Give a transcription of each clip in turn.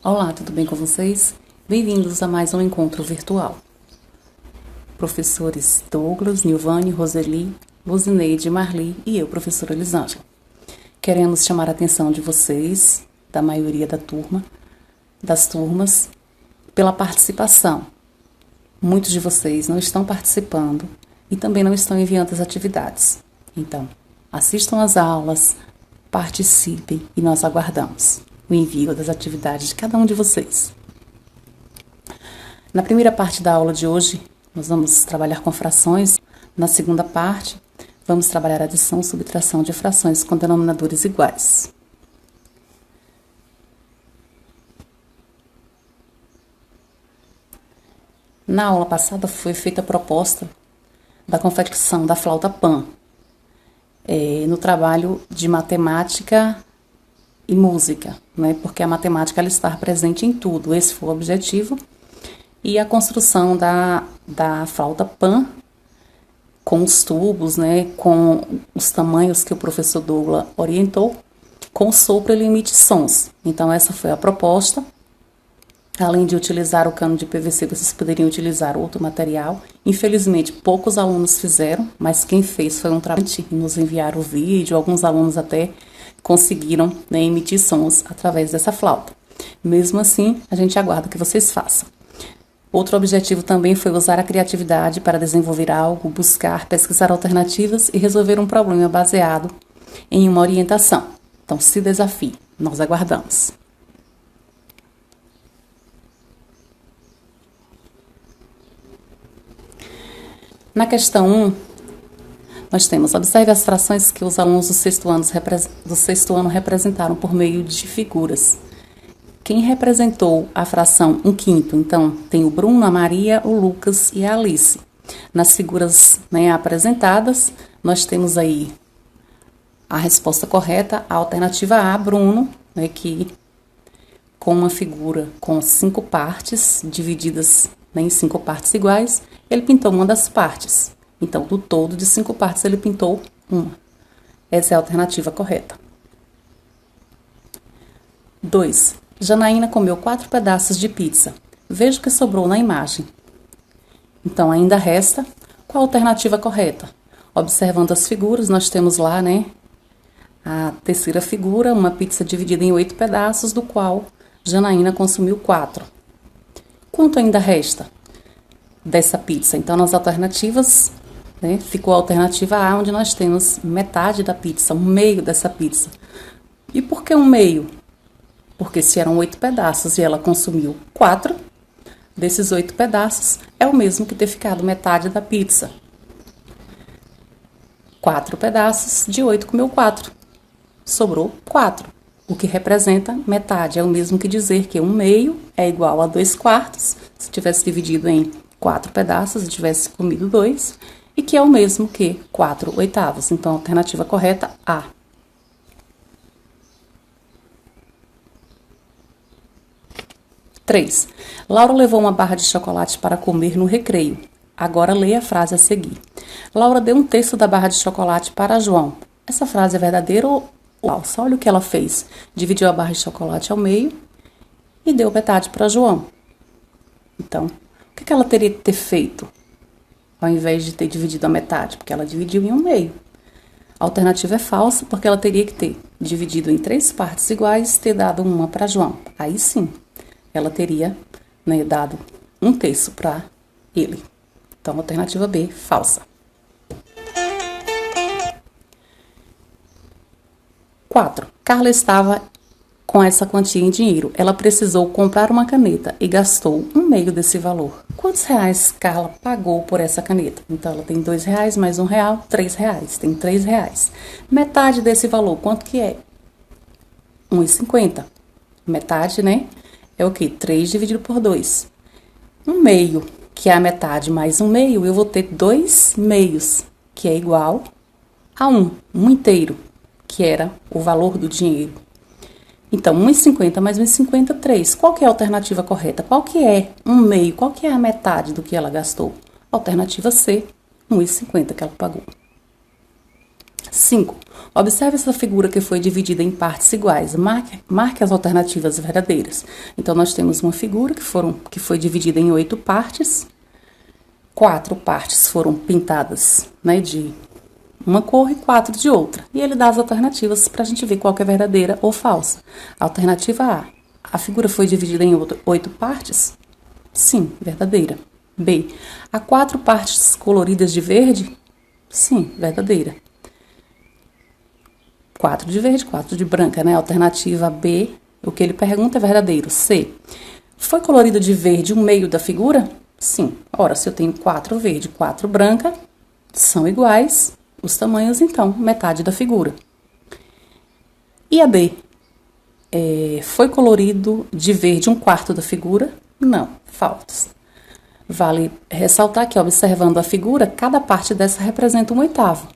Olá, tudo bem com vocês? Bem-vindos a mais um encontro virtual. Professores Douglas, Nilvane, Roseli, Luzineide, Marli e eu, professora Elisângela. Queremos chamar a atenção de vocês, da maioria das turmas, pela participação. Muitos de vocês não estão participando e também não estão enviando as atividades. Então, assistam às aulas, participem e nós aguardamos o envio das atividades de cada um de vocês. Na primeira parte da aula de hoje, nós vamos trabalhar com frações. Na segunda parte, vamos trabalhar adição e subtração de frações com denominadores iguais. Na aula passada foi feita a proposta da confecção da flauta Pan, no trabalho de matemática e música, né? Porque a matemática ela está presente em tudo, esse foi o objetivo. E a construção da flauta Pan, com os tubos, né? Com os tamanhos que o professor Douglas orientou, com sopro ele emite sons. Então essa foi a proposta. Além de utilizar o cano de PVC, vocês poderiam utilizar outro material. Infelizmente, poucos alunos fizeram, mas quem fez foi um trabalho. Nos enviaram o vídeo, alguns alunos até conseguiram, né, emitir sons através dessa flauta. Mesmo assim, a gente aguarda que vocês façam. Outro objetivo também foi usar a criatividade para desenvolver algo, buscar, pesquisar alternativas e resolver um problema baseado em uma orientação. Então, se desafie, nós aguardamos. Na questão 1, nós temos, observe as frações que os alunos do sexto ano representaram por meio de figuras. Quem representou a fração 1/5? Então, tem o Bruno, a Maria, o Lucas e a Alice. Nas figuras, né, apresentadas, nós temos aí a resposta correta, a alternativa A, Bruno, né, que com uma figura com 5 partes, divididas, né, em 5 partes iguais, ele pintou uma das partes. Então, do todo de 5 partes, ele pintou uma. Essa é a alternativa correta. 2. Janaína comeu 4 pedaços de pizza. Veja o que sobrou na imagem. Então, ainda resta qual a alternativa correta? Observando as figuras, nós temos lá, né, a terceira figura, uma pizza dividida em 8 pedaços, do qual Janaína consumiu 4. Quanto ainda resta dessa pizza? Então, nas alternativas, né, ficou a alternativa A, onde nós temos metade da pizza, um meio dessa pizza. E por que um meio? Porque se eram 8 pedaços e ela consumiu 4, desses 8 pedaços é o mesmo que ter ficado metade da pizza. 4 pedaços de 8 comeu 4. Sobrou 4. O que representa metade. É o mesmo que dizer que um meio é igual a 2 quartos, se tivesse dividido em 4 pedaços e tivesse comido 2, e que é o mesmo que 4 oitavos. Então, a alternativa correta, A. 3. Laura levou uma barra de chocolate para comer no recreio. Agora leia a frase a seguir. Laura deu 1/3 da barra de chocolate para João. Essa frase é verdadeira ou falsa? Olha o que ela fez. Dividiu a barra de chocolate ao meio e deu metade para João. Então, o que ela teria que ter feito ao invés de ter dividido a metade? Porque ela dividiu em um meio. A alternativa é falsa, porque ela teria que ter dividido em 3 partes iguais e ter dado uma para João. Aí sim, ela teria, né, dado 1/3 para ele. Então, alternativa B, falsa. 4. Carla estava com essa quantia em dinheiro. Ela precisou comprar uma caneta e gastou 1/2 desse valor. Quantos reais Carla pagou por essa caneta? Então, ela tem R$2 mais R$1, R$3. Tem R$3. Metade desse valor, quanto que é? 1,50. Metade, né? É o quê? 3 dividido por 2. 1/2, que é a metade, mais 1/2, eu vou ter 2 meios, que é igual a 1 inteiro, que era o valor do dinheiro. Então, 1,50 mais 1,50, 3. Qual que é a alternativa correta? Qual que é 1/2? Qual que é a metade do que ela gastou? Alternativa C, 1,50 que ela pagou. 5. Observe essa figura que foi dividida em partes iguais. Marque as alternativas verdadeiras. Então, nós temos uma figura que foi dividida em 8 partes. 4 partes foram pintadas, né, de uma cor e 4 de outra. E ele dá as alternativas para a gente ver qual que é verdadeira ou falsa. Alternativa A figura foi dividida em 8 partes? Sim, verdadeira. B, há 4 partes coloridas de verde? Sim, verdadeira. 4 de verde, 4 de branca, né? Alternativa B, o que ele pergunta é verdadeiro. C, foi colorido de verde um meio da figura? Sim. Ora, se eu tenho 4 verde e 4 branca, são iguais os tamanhos, então, metade da figura. E a D, foi colorido de verde um quarto da figura? Não, faltas. Vale ressaltar que, observando a figura, cada parte dessa representa um oitavo.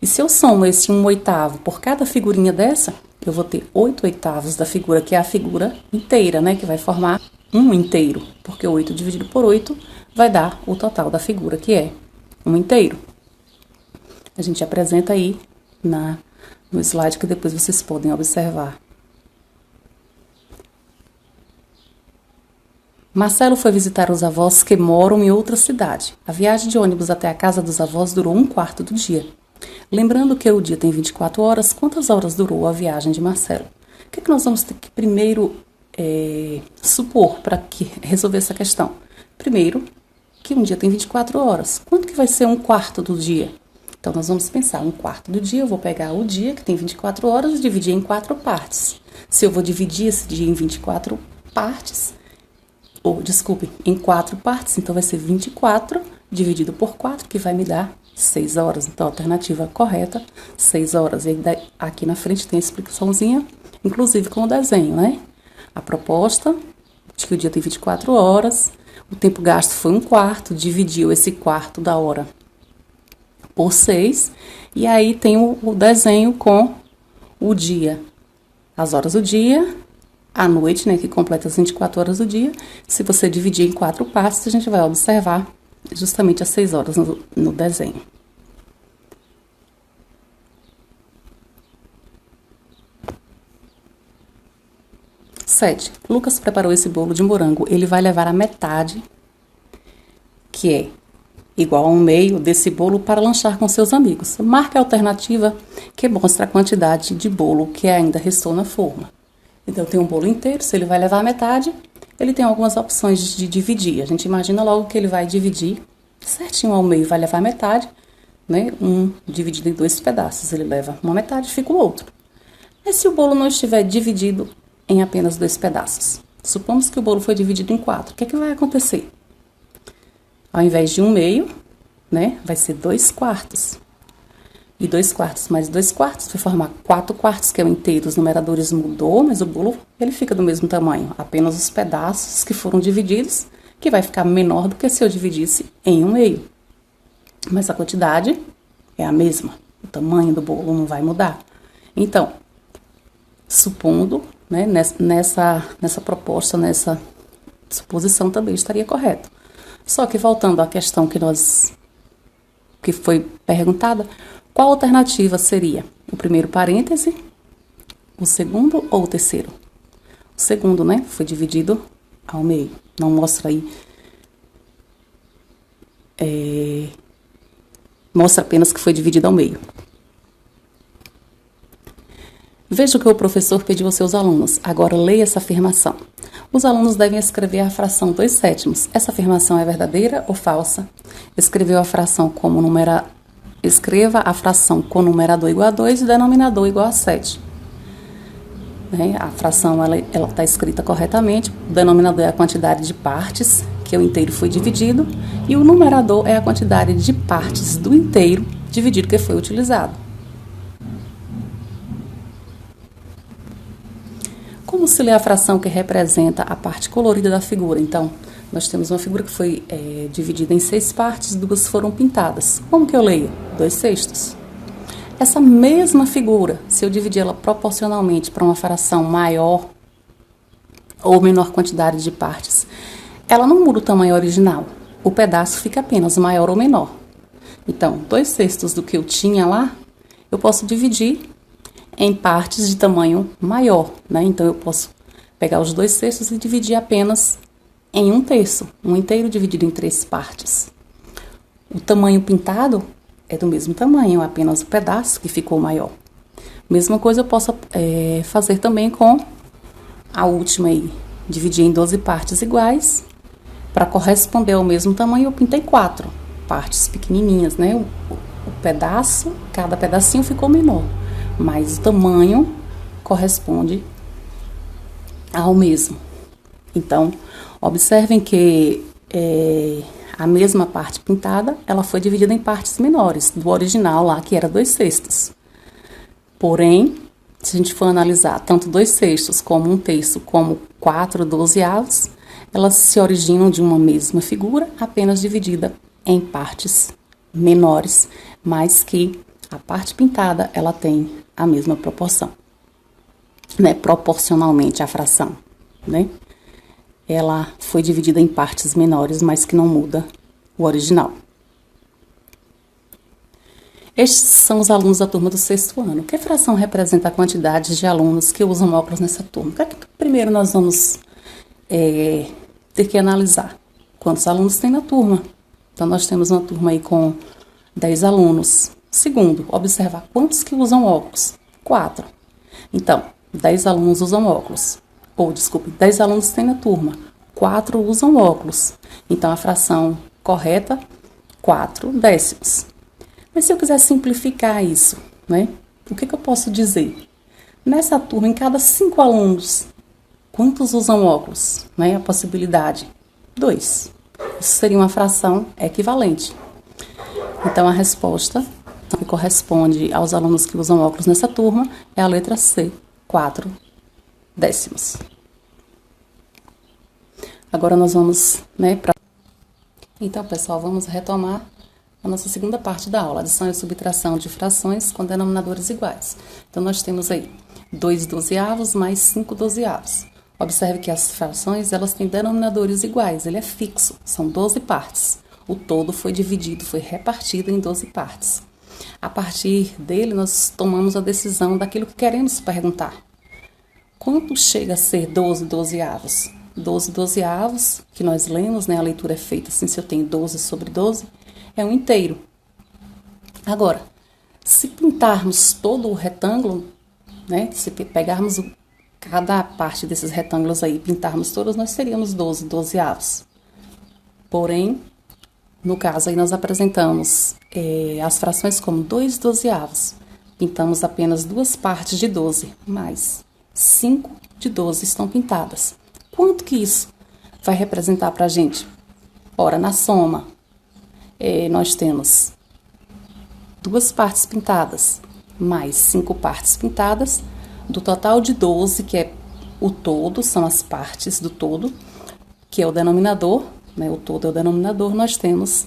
E se eu somo esse 1/8 por cada figurinha dessa, eu vou ter 8 oitavos da figura, que é a figura inteira, né? Que vai formar um inteiro, porque 8 dividido por 8 vai dar o total da figura, que é um inteiro. A gente apresenta aí no slide que depois vocês podem observar. Marcelo foi visitar os avós que moram em outra cidade. A viagem de ônibus até a casa dos avós durou um quarto do dia. Lembrando que o dia tem 24 horas, quantas horas durou a viagem de Marcelo? O que nós vamos ter que primeiro supor para resolver essa questão? Primeiro, que um dia tem 24 horas. Quanto que vai ser um quarto do dia? Então, nós vamos pensar, um quarto do dia, eu vou pegar o dia, que tem 24 horas, e dividir em 4 partes. Se eu vou dividir esse dia em 24 partes, em 4 partes, então vai ser 24 dividido por 4, que vai me dar 6 horas. Então, a alternativa correta, 6 horas. E aí, aqui na frente tem a explicaçãozinha, inclusive com o desenho, né? A proposta de que o dia tem 24 horas, o tempo gasto foi um quarto, dividiu esse quarto da hora por 6, e aí tem o desenho com o dia, as horas do dia, a noite, né, que completa as 24 horas do dia. Se você dividir em 4 partes, a gente vai observar justamente as 6 horas no desenho. Sete. Lucas preparou esse bolo de morango. Ele vai levar a metade, que é igual a um meio desse bolo, para lanchar com seus amigos. Marque a alternativa que mostra a quantidade de bolo que ainda restou na forma. Então, tem um bolo inteiro, se ele vai levar a metade, ele tem algumas opções de dividir. A gente imagina logo que ele vai dividir certinho ao meio, vai levar a metade, né? Dividido em 2 pedaços, ele leva uma metade, fica o outro. Mas se o bolo não estiver dividido em apenas 2 pedaços, supomos que o bolo foi dividido em 4, o que é que vai acontecer? Ao invés de um meio, né, vai ser 2 quartos. E 2 quartos mais 2 quartos vai formar 4 quartos, que é o inteiro. Os numeradores mudou, mas o bolo ele fica do mesmo tamanho. Apenas os pedaços que foram divididos, que vai ficar menor do que se eu dividisse em um meio. Mas a quantidade é a mesma. O tamanho do bolo não vai mudar. Então, supondo, né, nessa proposta, nessa suposição também estaria correto. Só que voltando à questão que foi perguntada, qual alternativa seria? O primeiro parêntese, o segundo ou o terceiro? O segundo, né? Foi dividido ao meio. Não mostra aí. Mostra apenas que foi dividido ao meio. Veja o que o professor pediu aos seus alunos. Agora leia essa afirmação. Os alunos devem escrever a fração 2/7. Essa afirmação é verdadeira ou falsa? Escreva a fração com numerador igual a 2 e denominador igual a 7. A fração ela está escrita corretamente. O denominador é a quantidade de partes que o inteiro foi dividido, e o numerador é a quantidade de partes do inteiro dividido que foi utilizado. Como se lê a fração que representa a parte colorida da figura? Então, nós temos uma figura que foi dividida em 6 partes, 2 foram pintadas. Como que eu leio? 2/6. Essa mesma figura, se eu dividir ela proporcionalmente para uma fração maior ou menor quantidade de partes, ela não muda o tamanho original. O pedaço fica apenas maior ou menor. Então, 2/6 do que eu tinha lá, eu posso dividir em partes de tamanho maior, né? Então, eu posso pegar os 2/6 e dividir apenas em 1/3, um inteiro dividido em 3 partes. O tamanho pintado é do mesmo tamanho, apenas o pedaço que ficou maior. Mesma coisa eu posso fazer também com a última aí. Dividir em 12 partes iguais. Para corresponder ao mesmo tamanho, eu pintei 4 partes pequenininhas, né? O pedaço, cada pedacinho ficou menor, mas o tamanho corresponde ao mesmo. Então, observem que a mesma parte pintada, ela foi dividida em partes menores, do original lá, que era 2/6. Porém, se a gente for analisar tanto 2/6 como 1/3, como 4/12, elas se originam de uma mesma figura, apenas dividida em partes menores, mas que a parte pintada, ela tem a mesma proporção, né? Proporcionalmente à fração, né? Ela foi dividida em partes menores, mas que não muda o original. Estes são os alunos da turma do 6º ano. Que fração representa a quantidade de alunos que usam óculos nessa turma? O que é que primeiro nós vamos ter que analisar? Quantos alunos tem na turma? Então, nós temos uma turma aí com 10 alunos. Segundo, observar quantos que usam óculos. 4. Então, 10 alunos usam óculos. 10 alunos tem na turma. 4 usam óculos. Então, a fração correta, 4/10. Mas se eu quiser simplificar isso, né? O que eu posso dizer? Nessa turma, em cada 5 alunos, quantos usam óculos? Né? A possibilidade, 2. Isso seria uma fração equivalente. Então, a resposta que corresponde aos alunos que usam óculos nessa turma é a letra C, 4/10. Agora nós vamos, Então, pessoal, vamos retomar a nossa segunda parte da aula, adição e subtração de frações com denominadores iguais. Então, nós temos aí 2/12 mais 5/12. Observe que as frações, elas têm denominadores iguais, ele é fixo, são 12 partes. O todo foi dividido, foi repartido em 12 partes. A partir dele, nós tomamos a decisão daquilo que queremos perguntar. Quanto chega a ser 12/12? 12/12, que nós lemos, né? A leitura é feita assim, se eu tenho 12/12, é um inteiro. Agora, se pintarmos todo o retângulo, né? Se pegarmos cada parte desses retângulos aí, pintarmos todos, nós teríamos 12/12. Porém, no caso aí nós apresentamos as frações como 2/12. Pintamos apenas 2 partes de 12, mas 5 de 12 estão pintadas. Quanto que isso vai representar para a gente? Ora, na soma, nós temos 2 partes pintadas, mais 5 partes pintadas, do total de 12, que é o todo, são as partes do todo, que é o denominador, né? O todo é o denominador, nós temos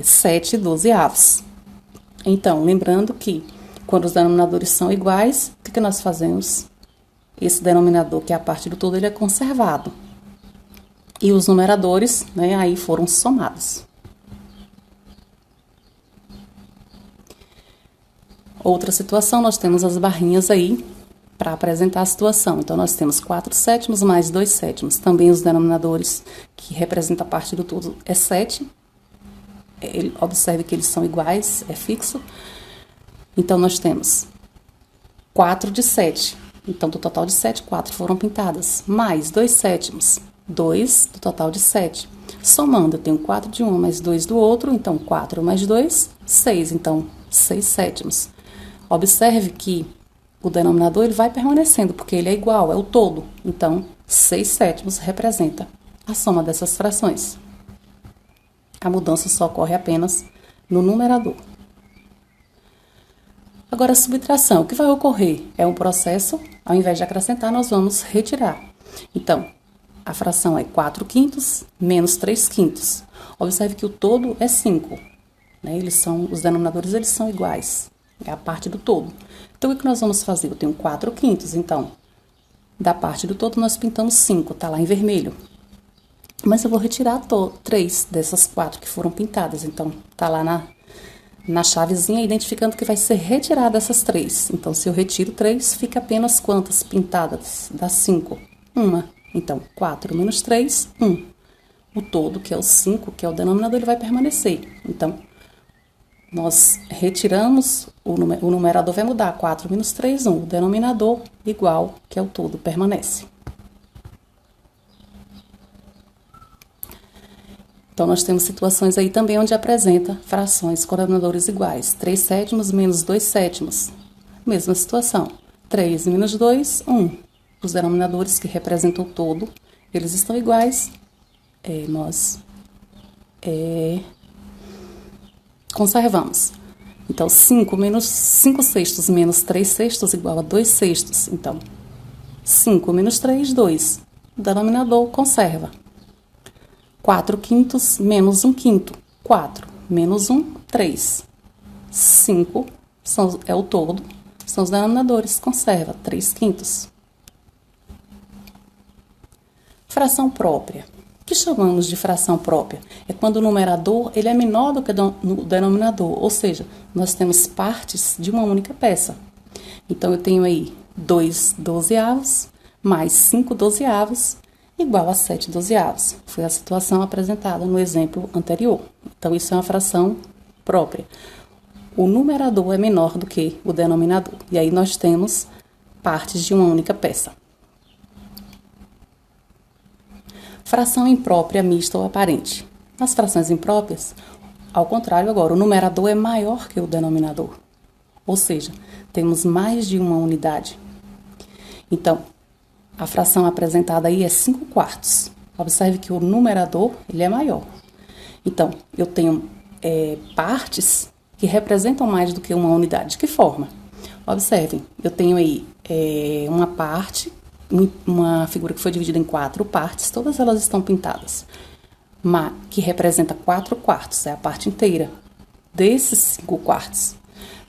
7/12. Então, lembrando que quando os denominadores são iguais, o que nós fazemos? Esse denominador, que é a parte do todo, ele é conservado. E os numeradores, né, aí foram somados. Outra situação, nós temos as barrinhas aí para apresentar a situação. Então, nós temos 4/7 mais 2/7. Também os denominadores, que representam a parte do todo, é 7. Observe que eles são iguais, é fixo. Então, nós temos 4 de 7. Então, do total de 7, 4 foram pintadas. Mais 2/7, 2 do total de 7. Somando, eu tenho 4 de um mais 2 do outro. Então, 4 mais 2, 6. Então, 6/7. Observe que o denominador ele vai permanecendo, porque ele é igual, é o todo. Então, 6/7 representa a soma dessas frações. A mudança só ocorre apenas no numerador. Agora, a subtração, o que vai ocorrer? É um processo, ao invés de acrescentar, nós vamos retirar. Então, a fração é 4/5 menos 3/5. Observe que o todo é 5. Né? Os denominadores eles são iguais, é a parte do todo. Então, o que nós vamos fazer? Eu tenho 4/5, então, da parte do todo nós pintamos 5, tá lá em vermelho. Mas eu vou retirar 3 dessas 4 que foram pintadas, então, tá lá na chavezinha, identificando que vai ser retirada essas 3. Então, se eu retiro 3, fica apenas quantas pintadas? Dá 5. Uma. Então, 4 menos 3, 1. O todo, que é o 5, que é o denominador, ele vai permanecer. Então, nós retiramos, o numerador vai mudar. 4 menos 3, 1. O denominador, igual, que é o todo, permanece. Então, nós temos situações aí também onde apresenta frações com denominadores iguais. 3 sétimos menos 2 sétimos. Mesma situação. 3 menos 2, 1. Os denominadores que representam o todo, eles estão iguais. Nós conservamos. Então, 5 sextos menos 3 sextos igual a 2 sextos. Então, 5 menos 3, 2. O denominador conserva. 4 quintos menos 1 quinto. 4 menos 1, 3. 5 é o todo, são os denominadores, conserva 3 quintos. Fração própria. O que chamamos de fração própria? É quando o numerador ele é menor do que o denominador, ou seja, nós temos partes de uma única peça. Então, eu tenho aí 2 dozeavos mais 5 dozeavos igual a 7 dozeavos. Foi a situação apresentada no exemplo anterior. Então, isso é uma fração própria. O numerador é menor do que o denominador. E aí, nós temos partes de uma única peça. Fração imprópria, mista ou aparente. Nas frações impróprias, ao contrário agora, o numerador é maior que o denominador. Ou seja, temos mais de uma unidade. Então, a fração apresentada aí é 5 quartos. Observe que o numerador ele é maior. Então, eu tenho partes que representam mais do que uma unidade. De que forma? Observem, eu tenho aí uma parte, uma figura que foi dividida em 4 partes, todas elas estão pintadas, que representa 4 quartos, é a parte inteira desses 5 quartos.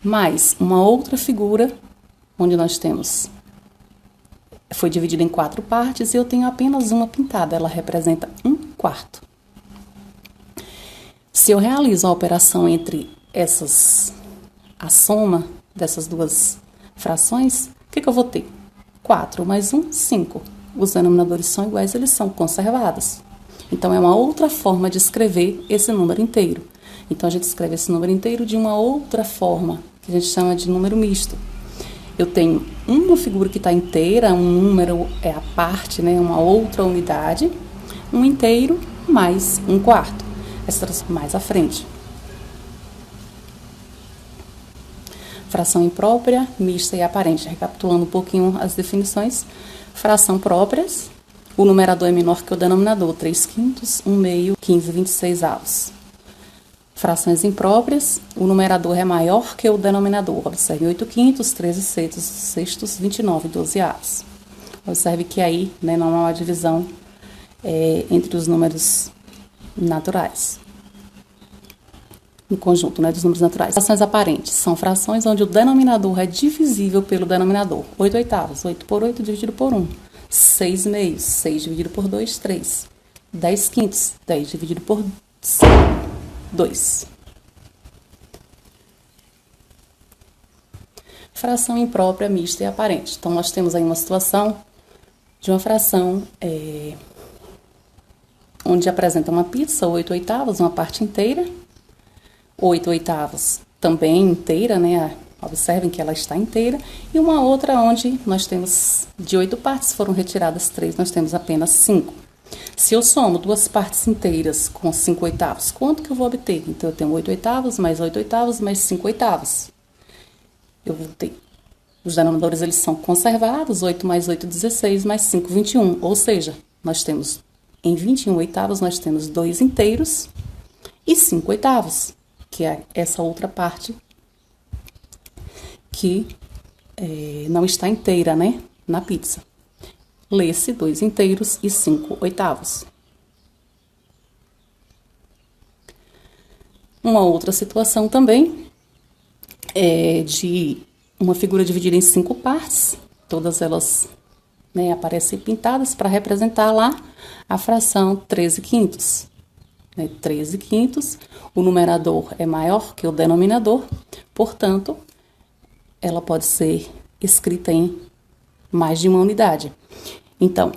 Mais uma outra figura, onde nós temos foi dividida em 4 partes e eu tenho apenas uma pintada, ela representa 1 quarto. Se eu realizo a operação entre a soma dessas duas frações, o que eu vou ter? 4 mais 1, 5. Os denominadores são iguais, eles são conservados. Então, é uma outra forma de escrever esse número inteiro. Então, a gente escreve esse número inteiro de uma outra forma, que a gente chama de número misto. Eu tenho uma figura que está inteira, um número é a parte, né, uma outra unidade, um inteiro mais 1 quarto. Essa mais à frente. Fração imprópria, mista e aparente. Recapitulando um pouquinho as definições. Fração próprias, o numerador é menor que o denominador, 3 quintos, 1 meio, 15, 26 avos. Frações impróprias, o numerador é maior que o denominador. Observe 8 quintos, 13 sextos, 29 dozeavos. Observe que aí, né, não há uma divisão entre os números naturais. No conjunto, né, dos números naturais. Frações aparentes são frações onde o denominador é divisível pelo denominador. 8 oitavos, 8 por 8 dividido por 1. 6 meios, 6 dividido por 2, 3. 10 quintos, 10 dividido por 5. 2. Fração imprópria, mista e aparente. Então, nós temos aí uma situação de uma fração onde apresenta uma pizza, 8 oitavos, uma parte inteira. 8 oitavos também inteira, né? Observem que ela está inteira. E uma outra onde nós temos de 8 partes, foram retiradas 3, nós temos apenas 5. Se eu somo duas partes inteiras com 5 oitavos, quanto que eu vou obter? Então, eu tenho 8 oitavos, mais 8 oitavos, mais 5 oitavos. Eu vou ter... Os denominadores, eles são conservados, 8 mais 8, 16, mais 5, 21. Ou seja, nós temos, em 21 oitavos, nós temos 2 inteiros e 5 oitavos, que é essa outra parte que não está inteira, né, na pizza. Lê-se 2 inteiros e 5 oitavos. Uma outra situação também é de uma figura dividida em 5 partes, todas elas, né, aparecem pintadas para representar lá a fração 13 quintos. né? 13 quintos. O numerador é maior que o denominador, portanto, ela pode ser escrita em mais de uma unidade. Então,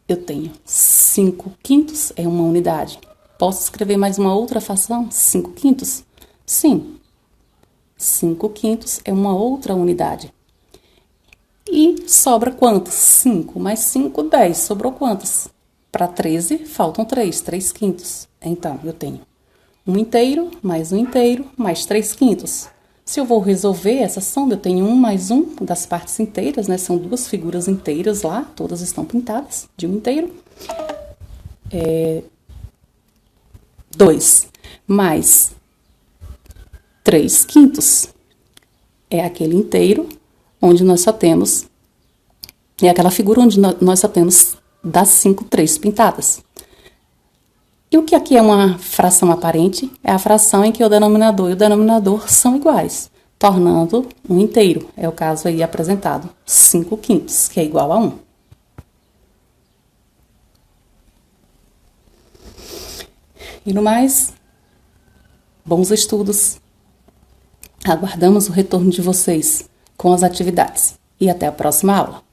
eu tenho 5 quintos é uma unidade. Posso escrever mais uma outra fração? 5 quintos? Sim. 5 quintos é uma outra unidade. E sobra quantos? 5 mais 5, 10. Sobrou quantas? Para 13, faltam 3 quintos. Então, eu tenho 1 inteiro, mais 3 quintos. Se eu vou resolver essa soma, eu tenho 1 mais 1 das partes inteiras, né? São duas figuras inteiras lá, todas estão pintadas de 1 inteiro. 2 mais 3 quintos. É aquele inteiro onde nós só temos... É aquela figura onde nós só temos das 5, 3 pintadas. E o que aqui é uma fração aparente? É a fração em que o denominador e o denominador são iguais, tornando um inteiro. É o caso aí apresentado, 5 quintos, que é igual a 1. E no mais, bons estudos. Aguardamos o retorno de vocês com as atividades. E até a próxima aula.